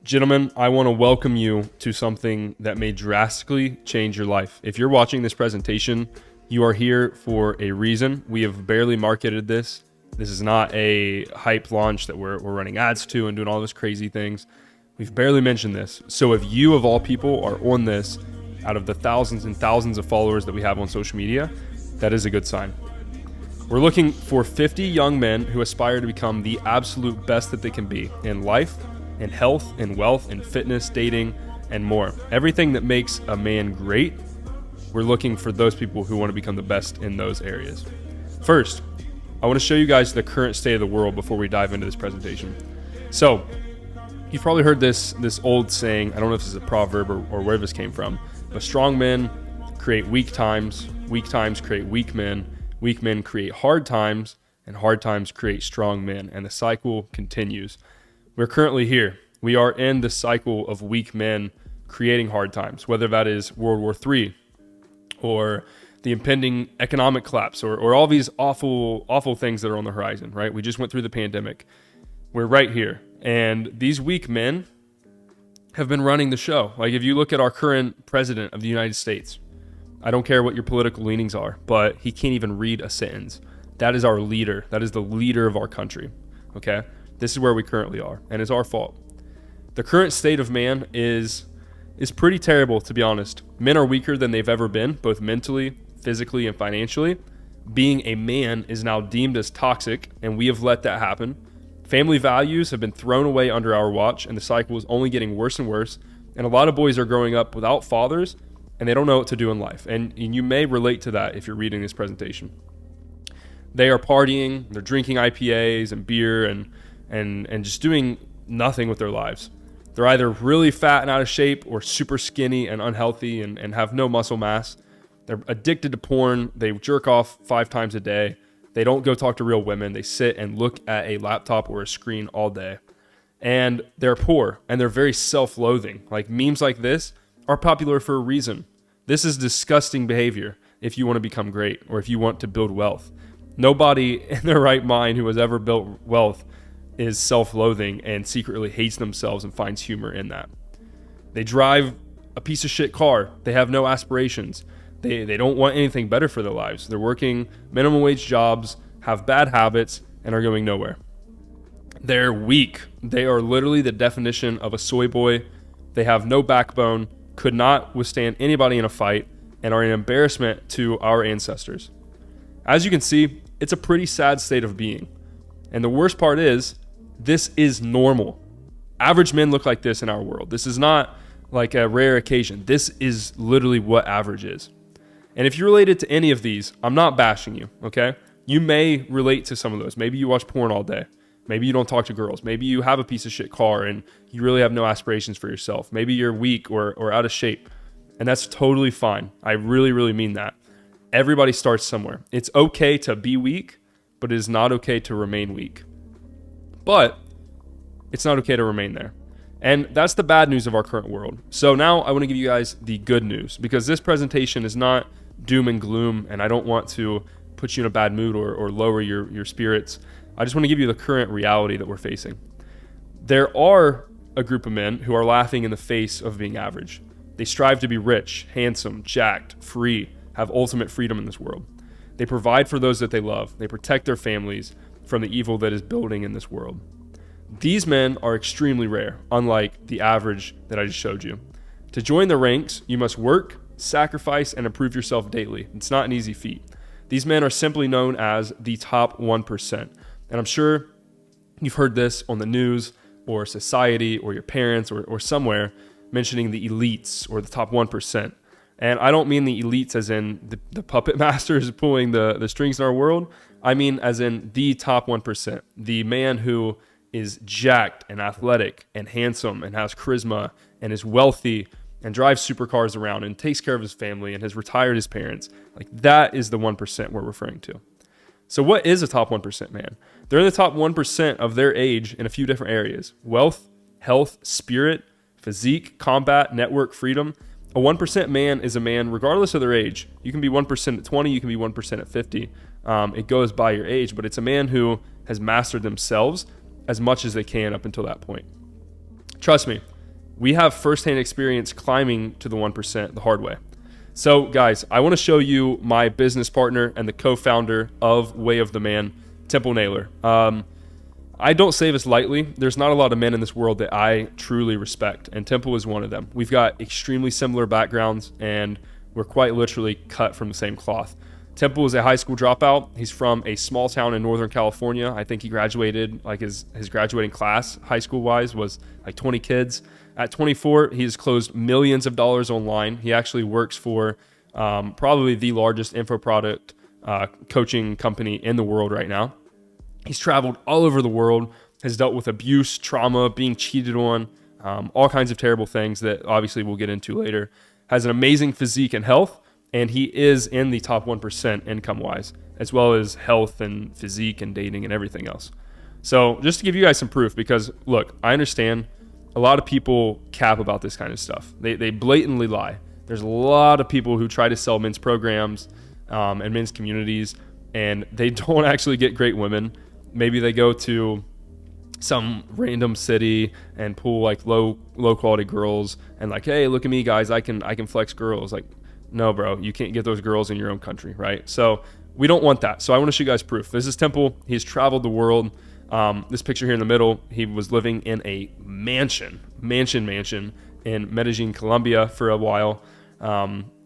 Gentlemen, I want to welcome you to something that may drastically change your life. If you're watching this presentation, you are here for a reason. We have barely marketed this. This is not a hype launch that we're running ads to and doing all those crazy things. We've barely mentioned this. So if you, of all people, are on this out of the thousands and thousands of followers that we have on social media, that is a good sign. We're looking for 50 young men who aspire to become the absolute best that they can be in life, in health, in wealth, in fitness, dating, and more. Everything that makes a man great, we're looking for those people who want to become the best in those areas. First, I want to show you guys the current state of the world before we dive into this presentation. So, you've probably heard this old saying, I don't know if this is a proverb or where this came from, but strong men create weak times create weak men create hard times, and hard times create strong men, and the cycle continues. We're currently here. We are in the cycle of weak men creating hard times, whether that is World War III or the impending economic collapse or all these awful things that are on the horizon, right? We just went through the pandemic. We're right here. And these weak men have been running the show. Like if you look at our current president of the United States, I don't care what your political leanings are, but he can't even read a sentence. That is our leader. That is the leader of our country, okay? This is where we currently are, and it's our fault. The current state of man is pretty terrible, to be honest. Men are weaker than they've ever been, both mentally, physically, and financially. Being a man is now deemed as toxic, and we have let that happen. Family values have been thrown away under our watch, and the cycle is only getting worse and worse. And a lot of boys are growing up without fathers, and they don't know what to do in life. And you may relate to that if you're reading this presentation. They are partying, they're drinking IPAs and beer and just doing nothing with their lives. They're either really fat and out of shape or super skinny and unhealthy and have no muscle mass. They're addicted to porn. They jerk off 5 times a day. They don't go talk to real women. They sit and look at a laptop or a screen all day. And they're poor and they're very self-loathing. Like memes like this are popular for a reason. This is disgusting behavior if you want to become great or if you want to build wealth. Nobody in their right mind who has ever built wealth is self-loathing and secretly hates themselves and finds humor in that. They drive a piece of shit car. They have no aspirations. They don't want anything better for their lives. They're working minimum wage jobs, have bad habits, and are going nowhere. They're weak. They are literally the definition of a soy boy. They have no backbone, could not withstand anybody in a fight, and are an embarrassment to our ancestors. As you can see, it's a pretty sad state of being. And the worst part is, this is normal. Average men look like this in our world. This is not like a rare occasion. This is literally what average is. And if you're related to any of these, I'm not bashing you, okay? You may relate to some of those. Maybe you watch porn all day. Maybe you don't talk to girls. Maybe you have a piece of shit car and you really have no aspirations for yourself. Maybe you're weak or out of shape. And that's totally fine. I really, really mean that. Everybody starts somewhere. It's okay to be weak, but it is not okay to remain weak. But it's not okay to remain there. And that's the bad news of our current world. So now I want to give you guys the good news, because this presentation is not doom and gloom, and I don't want to put you in a bad mood or lower your spirits. I just want to give you the current reality that we're facing. There are a group of men who are laughing in the face of being average. They strive to be rich, handsome, jacked, free, have ultimate freedom in this world. They provide for those that they love. They protect their families from the evil that is building in this world. These men are extremely rare, unlike the average that I just showed you. To join the ranks, you must work, sacrifice, and improve yourself daily. It's not an easy feat. These men are simply known as the top 1%. And I'm sure you've heard this on the news or society or your parents or somewhere mentioning the elites or the top 1%. And I don't mean the elites as in the puppet masters pulling the strings in our world. I mean as in the top 1%. The man who is jacked and athletic and handsome and has charisma and is wealthy and drives supercars around and takes care of his family and has retired his parents. Like that is the 1% we're referring to. So what is a top 1% man? They're in the top 1% of their age in a few different areas: wealth, health, spirit, physique, combat, network, freedom. A 1% man is a man regardless of their age. You can be 1% at 20, you can be 1% at 50. It goes by your age, but it's a man who has mastered themselves as much as they can up until that point. Trust me, we have firsthand experience climbing to the 1% the hard way. So guys, I want to show you my business partner and the co-founder of Way of the Man, Temple Naylor. I don't say this lightly. There's not a lot of men in this world that I truly respect, and Temple is one of them. We've got extremely similar backgrounds, and we're quite literally cut from the same cloth. Temple is a high school dropout. He's from a small town in Northern California. I think he graduated, like his graduating class, high school wise, was like 20 kids. At 24, he's closed millions of dollars online. He actually works for probably the largest info product coaching company in the world right now. He's traveled all over the world, has dealt with abuse, trauma, being cheated on, all kinds of terrible things that obviously we'll get into later. Has an amazing physique and health, and he is in the top 1% income-wise, as well as health and physique and dating and everything else. So just to give you guys some proof, because look, I understand a lot of people cap about this kind of stuff. They blatantly lie. There's a lot of people who try to sell men's programs and men's communities, and they don't actually get great women. Maybe they go to some random city and pull like low quality girls and like, hey, look at me guys, I can flex girls. Like, no, bro, you can't get those girls in your own country, right? So we don't want that. So I want to show you guys proof. This is Temple. He's traveled the world. This picture here in the middle, he was living in a mansion in Medellin, Colombia for a while.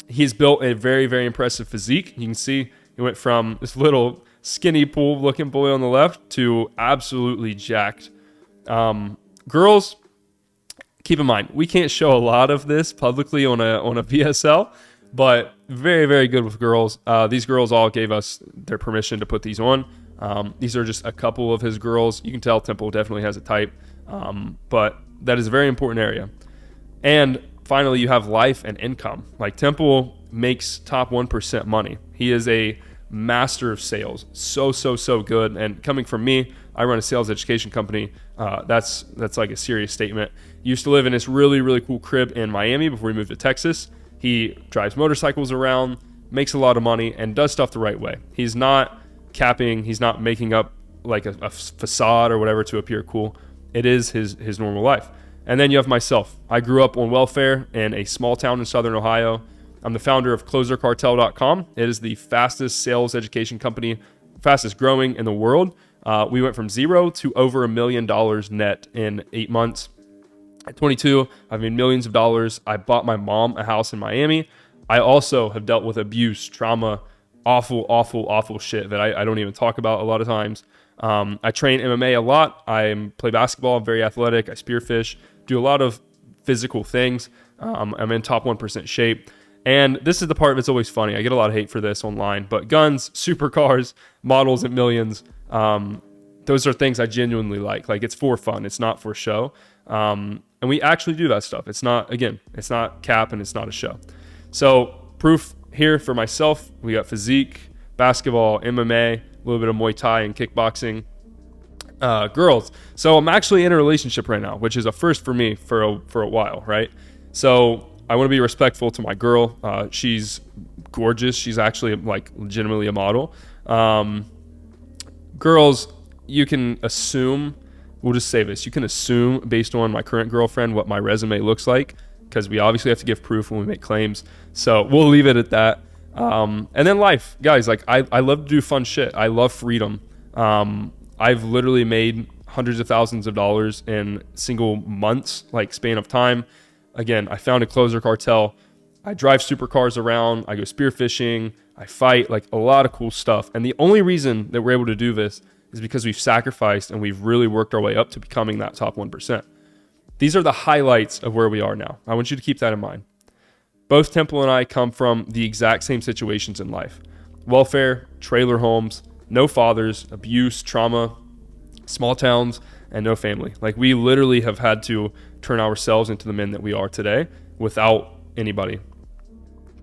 He's built a very, very impressive physique. You can see he went from this little skinny pool looking boy on the left to absolutely jacked. Girls, keep in mind, we can't show a lot of this publicly on a VSL, but very, very good with girls. These girls all gave us their permission to put these on. These are just a couple of his girls. You can tell Temple definitely has a type, but that is a very important area. And finally, you have life and income. Like, Temple makes top 1% money. He is a master of sales. So good. And coming from me, I run a sales education company. That's like a serious statement. He used to live in this really, really cool crib in Miami before he moved to Texas. He drives motorcycles around, makes a lot of money, and does stuff the right way. He's not capping. He's not making up like a facade or whatever to appear cool. It is his normal life. And then you have myself. I grew up on welfare in a small town in Southern Ohio. I'm the founder of CloserCartel.com. It is the fastest sales education company, fastest growing in the world. We went from zero to over $1 million net in 8 months. At 22, I've made millions of dollars. I bought my mom a house in Miami. I also have dealt with abuse, trauma, awful shit that I don't even talk about a lot of times. I train MMA a lot. I play basketball. I'm very athletic. I spearfish, do a lot of physical things. I'm in top 1% shape. And this is the part that's always funny. I get a lot of hate for this online, but guns, supercars, models at millions, those are things I genuinely like. Like, it's for fun. It's not for show. And we actually do that stuff. It's not cap and it's not a show. So proof here for myself, we got physique, basketball, MMA, a little bit of Muay Thai and kickboxing. Girls. So I'm actually in a relationship right now, which is a first for me for a while, right? So I want to be respectful to my girl. She's gorgeous. She's actually like legitimately a model. Girls, you can assume, we'll just say this, you can assume based on my current girlfriend what my resume looks like, because we obviously have to give proof when we make claims. So we'll leave it at that. And then life, guys, like I love to do fun shit. I love freedom. I've literally made hundreds of thousands of dollars in single months, like span of time. Again, I founded Closer Cartel. I drive supercars around. I go spearfishing. I fight, like a lot of cool stuff. And the only reason that we're able to do this is because we've sacrificed and we've really worked our way up to becoming that top 1%. These are the highlights of where we are now. I want you to keep that in mind. Both Temple and I come from the exact same situations in life. Welfare, trailer homes, no fathers, abuse, trauma, small towns, and no family. Like, we literally have had to turn ourselves into the men that we are today without anybody.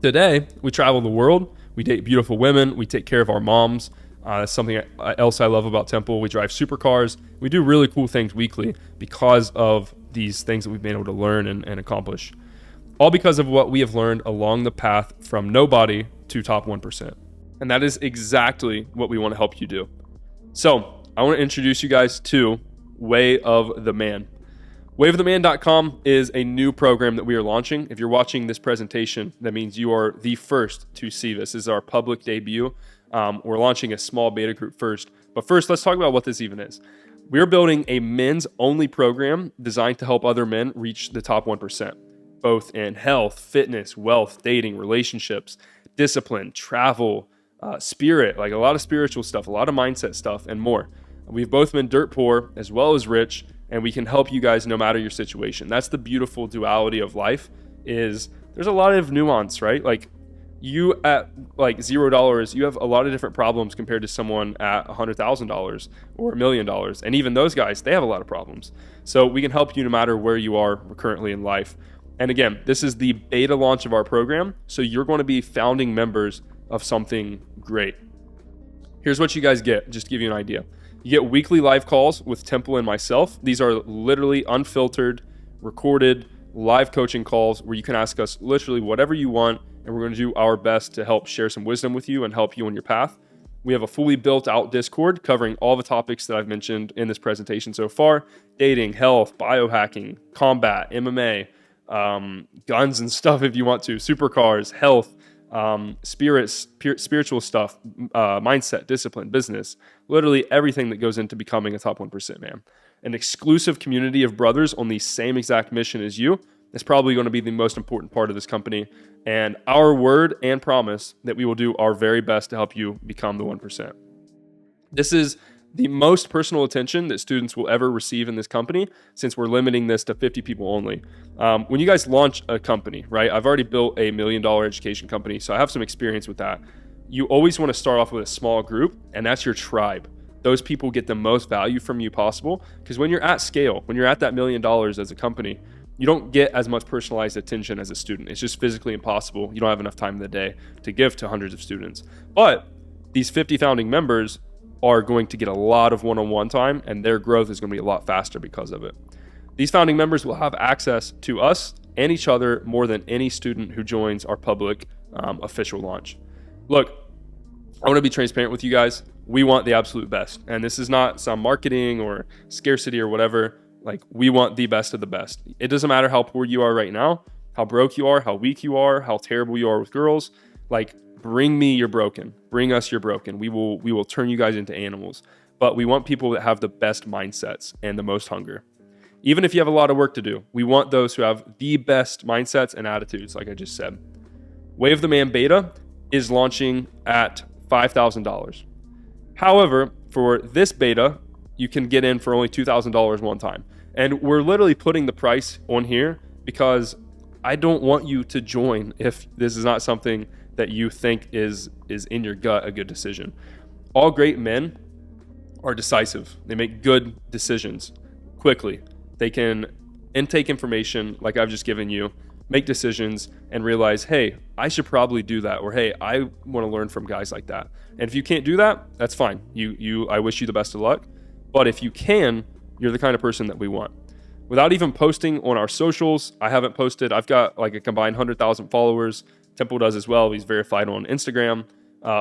Today, we travel the world. We date beautiful women. We take care of our moms. That's something else I love about Temple. We drive supercars. We do really cool things weekly because of these things that we've been able to learn and accomplish. All because of what we have learned along the path from nobody to top 1%. And that is exactly what we want to help you do. So I want to introduce you guys to Way of the Man. WaveTheMan.com is a new program that we are launching. If you're watching this presentation, that means you are the first to see this. This is our public debut. We're launching a small beta group first. But first, let's talk about what this even is. We're building a men's only program designed to help other men reach the top 1%, both in health, fitness, wealth, dating, relationships, discipline, travel, spirit, like a lot of spiritual stuff, a lot of mindset stuff, and more. We've both been dirt poor as well as rich, and we can help you guys no matter your situation. That's the beautiful duality of life, is there's a lot of nuance, right? Like you at like $0, you have a lot of different problems compared to someone at $100,000 or $1 million. And even those guys, they have a lot of problems. So we can help you no matter where you are currently in life. And again, this is the beta launch of our program. So you're going to be founding members of something great. Here's what you guys get, just to give you an idea. You get weekly live calls with Temple and myself. These are literally unfiltered, recorded, live coaching calls where you can ask us literally whatever you want, and we're going to do our best to help share some wisdom with you and help you on your path. We have a fully built out Discord covering all the topics that I've mentioned in this presentation so far: dating, health, biohacking, combat, MMA, guns and stuff if you want to, supercars, health, spiritual stuff, mindset, discipline, business, literally everything that goes into becoming a top 1% man. An exclusive community of brothers on the same exact mission as you is probably going to be the most important part of this company, and our word and promise that we will do our very best to help you become the 1%. This is the most personal attention that students will ever receive in this company, since we're limiting this to 50 people only. When you guys launch a company, right? I've already built a $1 million education company, so I have some experience with that. You always want to start off with a small group, and that's your tribe. Those people get the most value from you possible, because when you're at scale, when you're at that $1 million as a company, you don't get as much personalized attention as a student. It's just physically impossible. You don't have enough time in the day to give to hundreds of students. But these 50 founding members are going to get a lot of one-on-one time, and their growth is going to be a lot faster because of it. These founding members will have access to us and each other more than any student who joins our public official launch. Look, I want to be transparent with you guys. We want the absolute best, and this is not some marketing or scarcity or whatever. Like, we want the best of the best. It doesn't matter how poor you are right now, how broke you are, how weak you are, how terrible you are with girls. Like, bring me your broken. Bring us your broken. We will turn you guys into animals. But we want people that have the best mindsets and the most hunger. Even if you have a lot of work to do, we want those who have the best mindsets and attitudes, like I just said. Wave the Man Beta is launching at $5,000. However, for this beta, you can get in for only $2,000 one time. And we're literally putting the price on here because I don't want you to join if this is not something that you think is in your gut a good decision. All great men are decisive. They make good decisions quickly. They can intake information like I've just given you, make decisions, and realize, hey, I should probably do that, or hey, I want to learn from guys like that. And if you can't do that, that's fine. I wish you the best of luck. But if you can, you're the kind of person that we want. Without even posting on our socials, I haven't posted. I've got like a combined 100,000 followers. Temple does as well. He's verified on Instagram.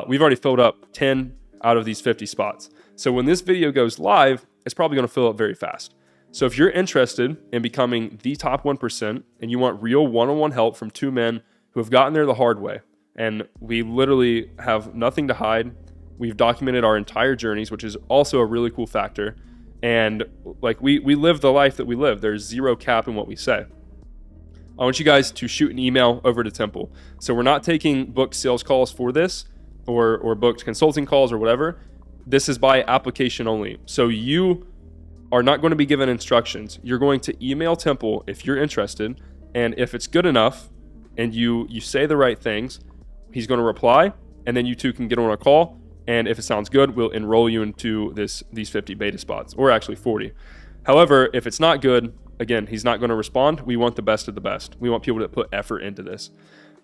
We've already filled up 10 out of these 50 spots. So when this video goes live, it's probably going to fill up very fast. So if you're interested in becoming the top 1% and you want real one-on-one help from two men who have gotten there the hard way, and we literally have nothing to hide, we've documented our entire journeys, which is also a really cool factor. And like we live the life that we live. There's zero cap in what we say. I want you guys to shoot an email over to Temple. So we're not taking booked sales calls for this or booked consulting calls or whatever. This is by application only. So you are not going to be given instructions. You're going to email Temple if you're interested. And if it's good enough and you say the right things, he's going to reply, and then you two can get on a call. And if it sounds good, we'll enroll you into these 50 beta spots, or actually 40. However, if it's not good, again, he's not going to respond. We want the best of the best. We want people to put effort into this.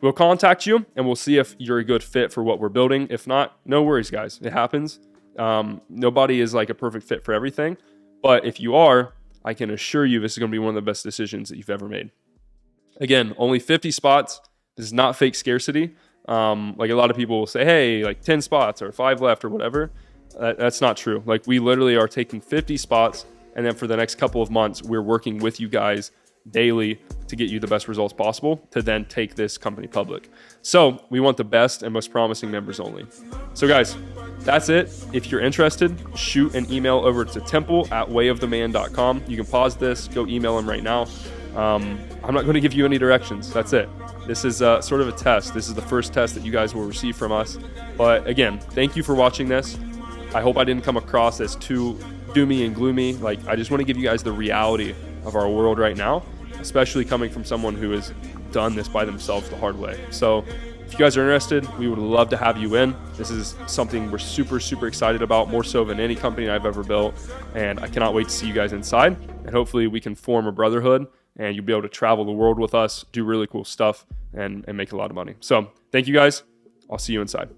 We'll contact you, and we'll see if you're a good fit for what we're building. If not, no worries, guys. It happens. Nobody is like a perfect fit for everything. But if you are, I can assure you this is going to be one of the best decisions that you've ever made. Again, only 50 spots. This is not fake scarcity. Like a lot of people will say, hey, like 10 spots or 5 left or whatever. That's not true. Like we literally are taking 50 spots And then for the next couple of months, we're working with you guys daily to get you the best results possible to then take this company public. So we want the best and most promising members only. So guys, that's it. If you're interested, shoot an email over to temple@wayoftheman.com. You can pause this, go email him right now. I'm not going to give you any directions. That's it. This is sort of a test. This is the first test that you guys will receive from us. But again, thank you for watching this. I hope I didn't come across as too doomy and gloomy. Like, I just want to give you guys the reality of our world right now, especially coming from someone who has done this by themselves the hard way. So if you guys are interested, we would love to have you in. This is something we're super, super excited about, more so than any company I've ever built. And I cannot wait to see you guys inside. And hopefully we can form a brotherhood and you'll be able to travel the world with us, do really cool stuff, and make a lot of money. So thank you guys. I'll see you inside.